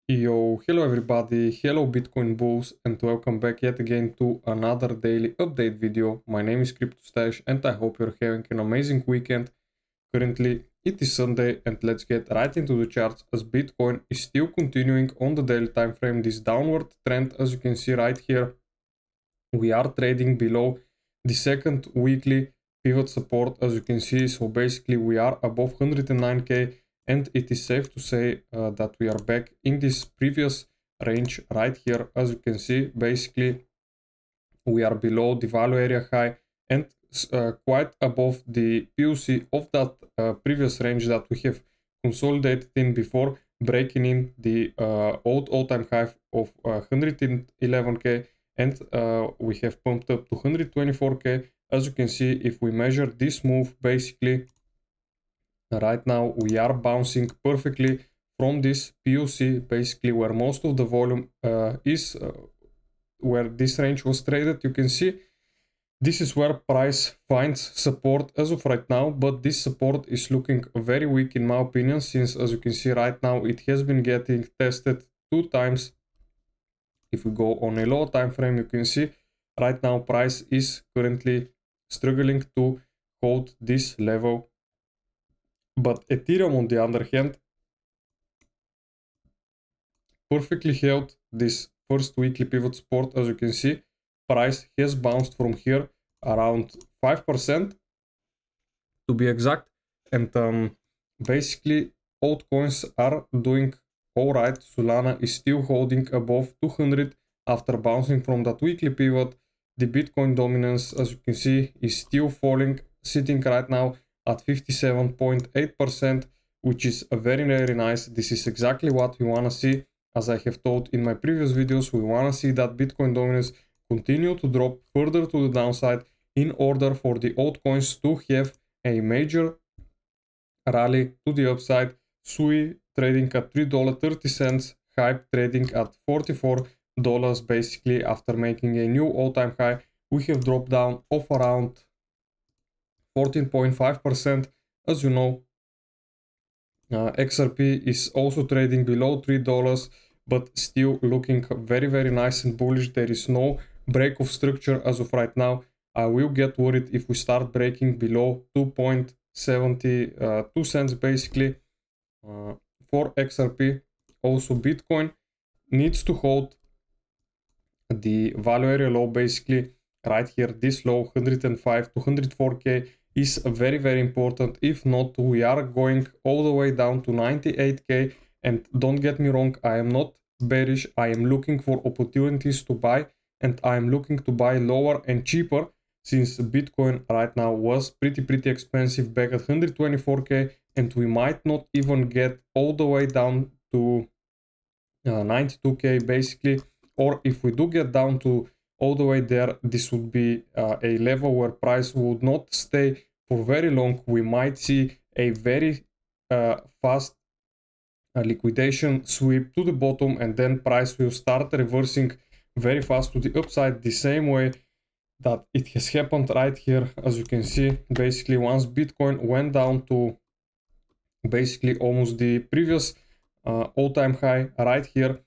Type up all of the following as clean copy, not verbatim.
Yo, hello everybody, hello Bitcoin bulls, and welcome back yet again to another daily update video. My name is CryptoStash and I hope you're having an amazing weekend. Currently it is Sunday and let's get right into the charts as Bitcoin is still continuing on the daily time frame this downward trend. As you can see right here, we are trading below the second weekly pivot support, as you can see. So basically we are above 109k, and it is safe to say that we are back in this previous range right here. As you can see, basically we are below the value area high and quite above the POC of that previous range that we have consolidated in before breaking in the old all-time high of 111k, and we have pumped up to 124k. As you can see, if we measure this move, basically right now we are bouncing perfectly from this POC, basically where most of the volume is where this range was traded. You can see this is where price finds support as of right now, but this support is looking very weak in my opinion, since as you can see right now it has been getting tested 2 times. If we go on a low time frame, you can see right now price is currently struggling to hold this level. But Ethereum on the other hand perfectly held this first weekly pivot support. As you can see, price has bounced from here around 5% to be exact, and basically altcoins are doing all right. Solana is still holding above 200 after bouncing from that weekly pivot. The Bitcoin dominance, as you can see, is still falling, sitting right now at 57.8%, which is very nice. This is exactly what we want to see. As I have told in my previous videos, we want to see that Bitcoin dominance continue to drop further to the downside in order for the altcoins to have a major rally to the upside. Sui trading at $3.30, Hype trading at $44 basically after making a new all-time high. We have dropped down of around 14.5%. As you know, XRP is also trading below $3, but still looking very nice and bullish. There is no break of structure as of right now. I will get worried if we start breaking below 2.72 cents basically for XRP. Also Bitcoin needs to hold the value area low, basically right here. This low 105 to 104k is very important. If not, we are going all the way down to 98k. And don't get me wrong, I am not bearish. I am looking for opportunities to buy, and I am looking to buy lower and cheaper, since Bitcoin right now was pretty expensive back at 124k, and we might not even get all the way down to 92k basically. Or if we do get down to all the way there, this would be a level where price would not stay for very long. We might see a very fast liquidation sweep to the bottom, and then price will start reversing very fast to the upside, the same way that it has happened right here. As you can see, basically once Bitcoin went down to basically almost the previous all-time high right here,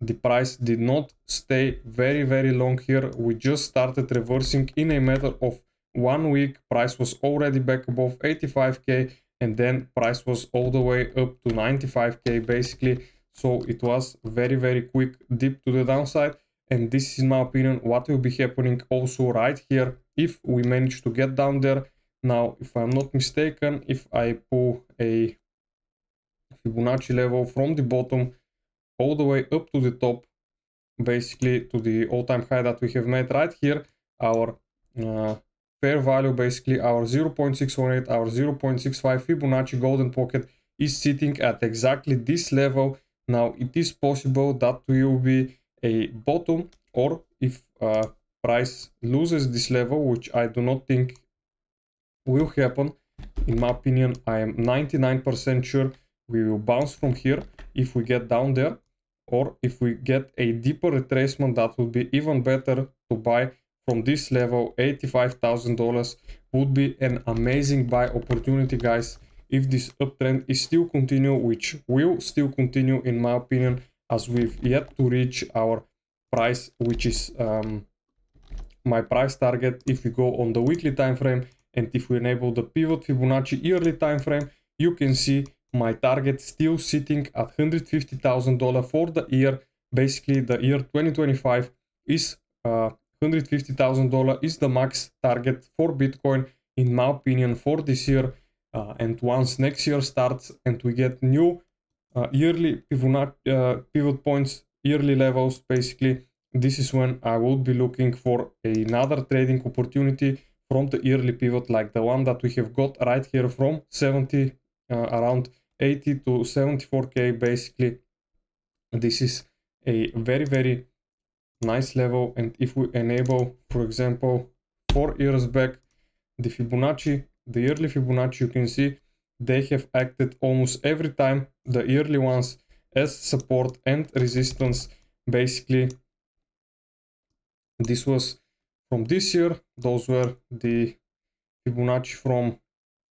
the price did not stay very long here. We just started reversing in a matter of 1 week. Price was already back above 85k, and then price was all the way up to 95k basically. So it was very quick dip to the downside, and this is in my opinion what will be happening also right here if we manage to get down there. Now, if I'm not mistaken, if I pull a Fibonacci level from the bottom all the way up to the top, basically to the all-time high that we have made right here, our fair value, basically our 0.618, our 0.65 Fibonacci golden pocket is sitting at exactly this level. Now it is possible that will be a bottom, or if price loses this level, which I do not think will happen. In my opinion, I am 99% sure we will bounce from here if we get down there, or if we get a deeper retracement, that would be even better to buy from this level. $85,000 would be an amazing buy opportunity, guys, if this uptrend is still continue, which will still continue in my opinion. as we've yet to reach our price, which is my price target. If we go on the weekly time frame and if we enable the pivot Fibonacci yearly time frame, you can see my target still sitting at $150,000 for the year. Basically the year 2025 is $150,000 is the max target for Bitcoin in my opinion for this year. And once next year starts and we get new yearly pivot points, yearly levels, basically this is when I will be looking for another trading opportunity from the yearly pivot, like the one that we have got right here from 70 around 80 to 74k. Basically this is a very nice level, and if we enable, for example, 4 years back the Fibonacci, the yearly Fibonacci, you can see they have acted almost every time, the yearly ones, as support and resistance. Basically this was from this year, those were the Fibonacci from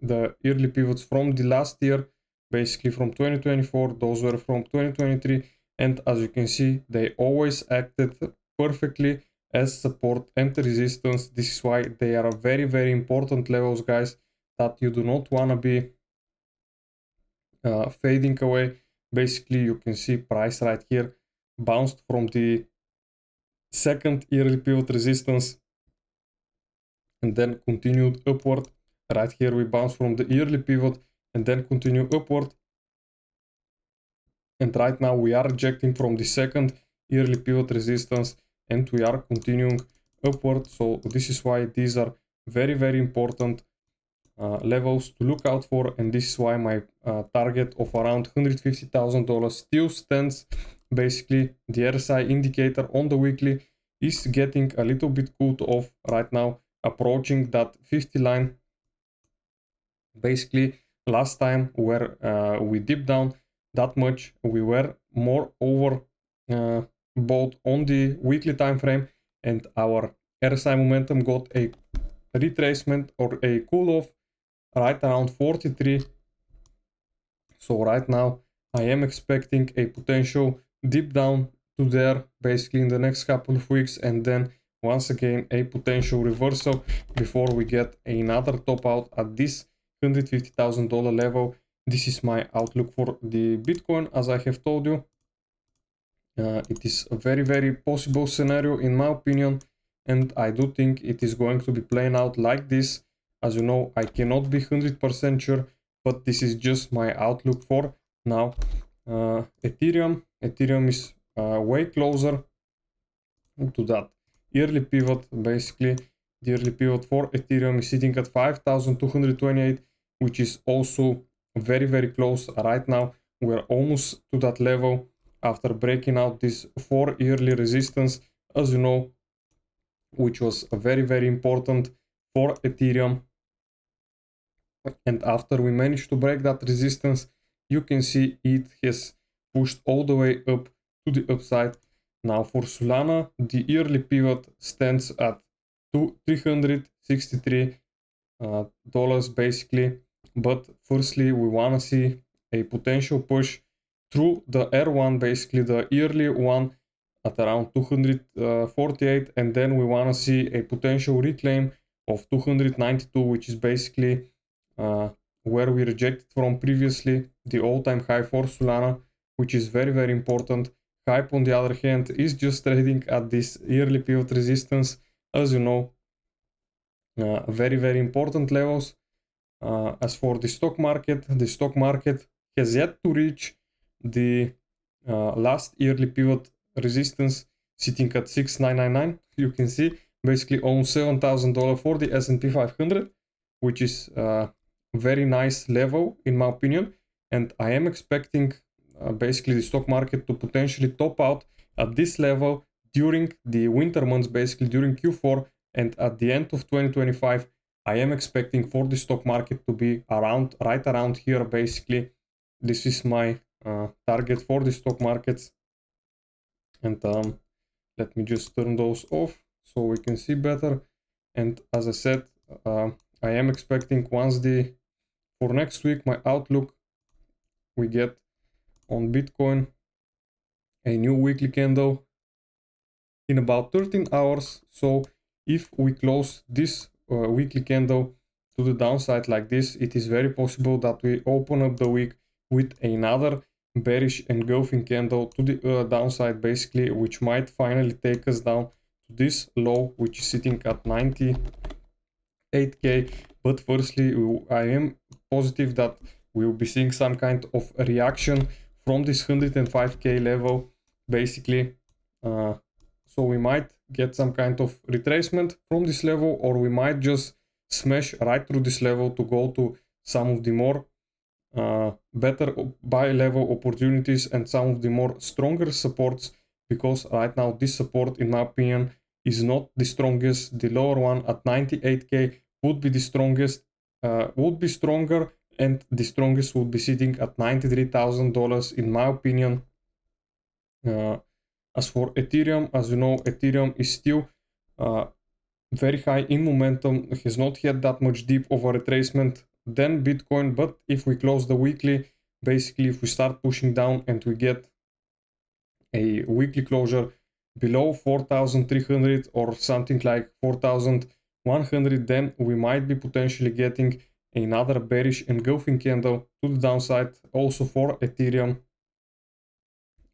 the yearly pivots from the last year, basically from 2024, those were from 2023, and as you can see they always acted perfectly as support and resistance. This is why they are very important levels, guys, that you do not want to be fading away. Basically you can see price right here bounced from the second yearly pivot resistance and then continued upward. Right here we bounce from the yearly pivot and then continue upward, and right now we are rejecting from the second yearly pivot resistance and we are continuing upward. So this is why these are very important levels to look out for, and this is why my target of around $150,000 still stands. Basically the RSI indicator on the weekly is getting a little bit cooled off right now, approaching that 50 line. Basically last time where we dipped down that much, we were more over bought on the weekly time frame, and our RSI momentum got a retracement or a cool off right around 43. So right now I am expecting a potential dip down to there basically in the next couple of weeks, and then once again a potential reversal before we get another top out at this $150,000 level. This is my outlook for the Bitcoin. As I have told you, it is a very possible scenario in my opinion, and I do think it is going to be playing out like this. As you know, I cannot be 100% sure, but this is just my outlook for now. Ethereum is way closer to that yearly pivot. Basically the yearly pivot for Ethereum is sitting at 5,228, which is also very close. Right now we're almost to that level after breaking out this 4 yearly resistance, as you know, which was very important for Ethereum. And after we managed to break that resistance, you can see it has pushed all the way up to the upside. Now for Solana, the yearly pivot stands at $363 basically, but firstly we want to see a potential push through the R1, basically the yearly one, at around 248, and then we want to see a potential reclaim of 292, which is basically where we rejected from previously, the all-time high for Solana, which is very important. Hype on the other hand is just trading at this yearly pivot resistance, as you know, very important levels. As for the stock market has yet to reach the last yearly pivot resistance, sitting at 6999. You can see basically almost $7,000 for the S&P 500, which is very nice level in my opinion, and I am expecting basically the stock market to potentially top out at this level during the winter months, basically during Q4, and at the end of 2025 I am expecting for the stock market to be right around here. Basically this is my target for the stock markets, and let me just turn those off so we can see better. And as I said, I am expecting for next week, my outlook we get on Bitcoin, a new weekly candle in about 13 hours. So if we close this weekly candle to the downside like this, it is very possible that we open up the week with another bearish engulfing candle to the downside, basically, which might finally take us down to this low, which is sitting at 98k. But firstly, I am positive that we will be seeing some kind of a reaction from this 105k level, basically. So we might get some kind of retracement from this level, or we might just smash right through this level to go to some of the more better buy level opportunities and some of the more stronger supports, because right now this support, in my opinion, is not the strongest. The lower one at 98k would be the strongest, would be stronger, and the strongest would be sitting at $93,000 in my opinion. As for Ethereum, as you know, Ethereum is still very high in momentum, has not had that much deep of a retracement than Bitcoin. But if we close the weekly, basically if we start pushing down and we get a weekly closure below 4,300 or something like 4,100, then we might be potentially getting another bearish engulfing candle to the downside also for Ethereum.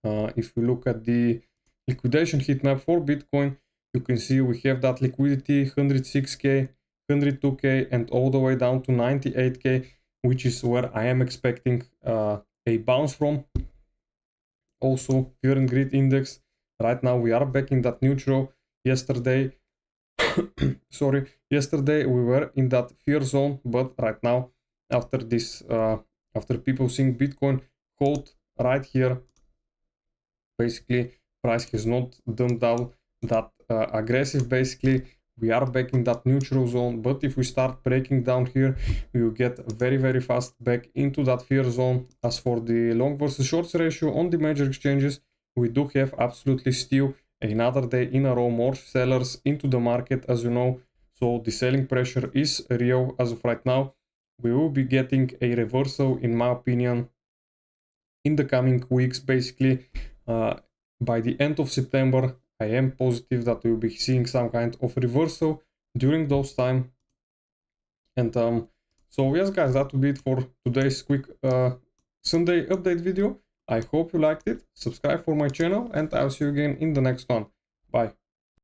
If we look at the liquidation heat map for Bitcoin, you can see we have that liquidity 106k, 102k, and all the way down to 98k, which is where I am expecting a bounce from. Also, fear and greed index, right now we are back in that neutral. Yesterday yesterday we were in that fear zone, but right now, after this after people seeing Bitcoin hold right here, basically price has not done that aggressive. Basically we are back in that neutral zone, but if we start breaking down here, we will get very fast back into that fear zone. As for the long versus shorts ratio on the major exchanges, we do have absolutely still another day in a row more sellers into the market, as you know, so the selling pressure is real as of right now. We will be getting a reversal, in my opinion, in the coming weeks. Basically by the end of September, I am positive that we'll be seeing some kind of reversal during those time. And so yes guys, that will be it for today's quick Sunday update video. I hope you liked it. Subscribe for my channel, and I'll see you again in the next one. Bye.